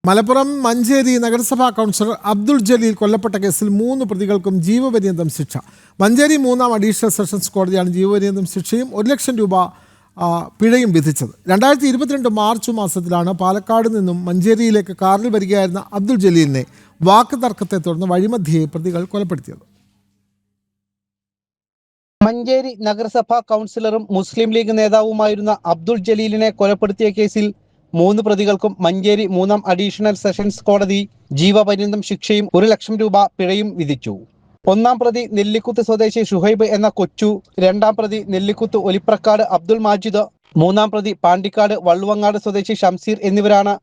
മലപ്പുറം മഞ്ചേരി നഗരസഭാ കൗൺസിലർ അബ്ദുൾ ജലീൽ കൊല്ലപ്പെട്ട കേസിൽ 3 പ്രതികൾക്കും ജീവപര്യന്തം ശിക്ഷ. മഞ്ചേരി 3ാം അഡീഷണൽ സെഷൻസ് കോടതിയാണ് ജീവപര്യന്തം ശിക്ഷയും 1 ലക്ഷം രൂപ പിഴയും വിധിച്ചത്. 2022 മാർച്ച് മാസത്തിലാണ് പാലക്കാട് നിന്നും മഞ്ചേരിയിലേക്ക് കാറിൽ വരികയായിരുന്ന അബ്ദുൾ ജലീലിനെ വാക്ക് തർക്കത്തെ തുടർന്ന് വഴിമധ്യേ പ്രതികൾ കൊലപ്പെടുത്തിയത്. മഞ്ചേരി നഗരസഭാ കൗൺസിലറും മുസ്ലിം ലീഗ് നേതാവുമായിരുന്ന അബ്ദുൾ ജലീലിനെ കൊലപ്പെടുത്തിയ കേസിൽ 3 പ്രതികൾക്കും മഞ്ചേരി 3ാം അഡീഷണൽ സെഷൻസ് കോടതി ജീവപര്യന്തം ശിക്ഷയും 1 ലക്ഷം രൂപ പിഴയും വിധിച്ചു. 1ാം പ്രതി നെല്ലിക്കുത്ത് സ്വദേശി ഷുഹൈബ് എന്ന കൊച്ചു, 2ാം പ്രതി നെല്ലിക്കുത്ത് ഒലിപ്രക്കാട് അബ്ദുൾ മാജിദ്, 3ാം പ്രതി പാണ്ടിക്കാട് വള്ളുവങ്ങാട് സ്വദേശി ഷംസീർ എന്നിവരാണ്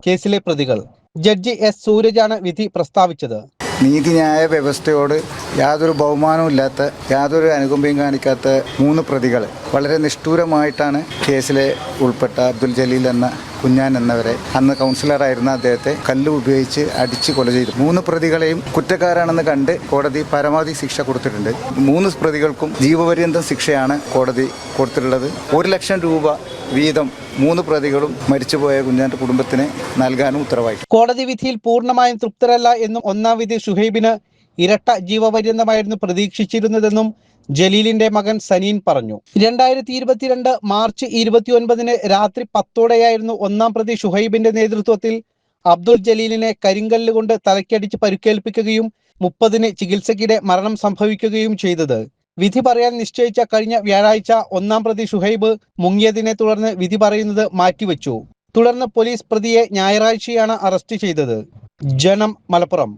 കേസിലെ പ്രതികൾ. ജഡ്ജി എസ് സൂരജാണ് വിധി പ്രസ്താവിച്ചത്. നീതിന്യായ വ്യവസ്ഥയോട് യാതൊരു ബഹുമാനവും ഇല്ലാത്ത, യാതൊരു അനുകമ്പയും കാണിക്കാത്ത 3 പ്രതികൾ വളരെ നിഷ്ഠൂരമായിട്ടാണ് കേസിലെ ഉൾപ്പെട്ട അബ്ദുൾ ജലീൽ എന്ന കുഞ്ഞാൻ എന്നവരെ, അന്ന് കൗൺസിലറായിരുന്ന അദ്ദേഹത്തെ കല്ല് ഉപയോഗിച്ച് അടിച്ച് കൊല ചെയ്തു. 3 പ്രതികളെയും കുറ്റക്കാരാണെന്ന് കണ്ട് കോടതി പരമാവധി ശിക്ഷ കൊടുത്തിട്ടുണ്ട്. 3 പ്രതികൾക്കും ജീവപര്യന്തം ശിക്ഷയാണ് കോടതി കൊടുത്തിട്ടുള്ളത്. 1 ലക്ഷം രൂപ വീതം 3 പ്രതികളും മരിച്ചുപോയ കുഞ്ഞാന്റെ കുടുംബത്തിന് നൽകാനും ഉത്തരവായി. കോടതി വിധിയിൽ പൂർണ്ണമായും തൃപ്തരല്ല എന്നും 1ാം വിധി ഷുഹൈബിന് ഇരട്ട ജീവപര്യന്തമായിരുന്നു പ്രതീക്ഷിച്ചിരുന്നതെന്നും ജലീലിന്റെ മകൻ സനീൻ പറഞ്ഞു. 2022 മാർച്ച് 29 രാത്രി 10ഓടെയായിരുന്നു 1ാം പ്രതി ഷുഹൈബിന്റെ നേതൃത്വത്തിൽ അബ്ദുൾ ജലീലിനെ കരിങ്കല്ല് കൊണ്ട് തലയ്ക്കടിച്ച് പരിക്കേൽപ്പിക്കുകയും 30-ന് ചികിത്സയ്ക്കിടെ മരണം സംഭവിക്കുകയും ചെയ്തത്. വിധി പറയാൻ നിശ്ചയിച്ച കഴിഞ്ഞ വ്യാഴാഴ്ച 1ാം പ്രതി ഷുഹൈബ് മുങ്ങിയതിനെ തുടർന്ന് വിധി പറയുന്നത് മാറ്റിവെച്ചു. തുടർന്ന് പോലീസ് പ്രതിയെ ഞായറാഴ്ചയാണ് അറസ്റ്റ് ചെയ്തത്. ജനം, മലപ്പുറം.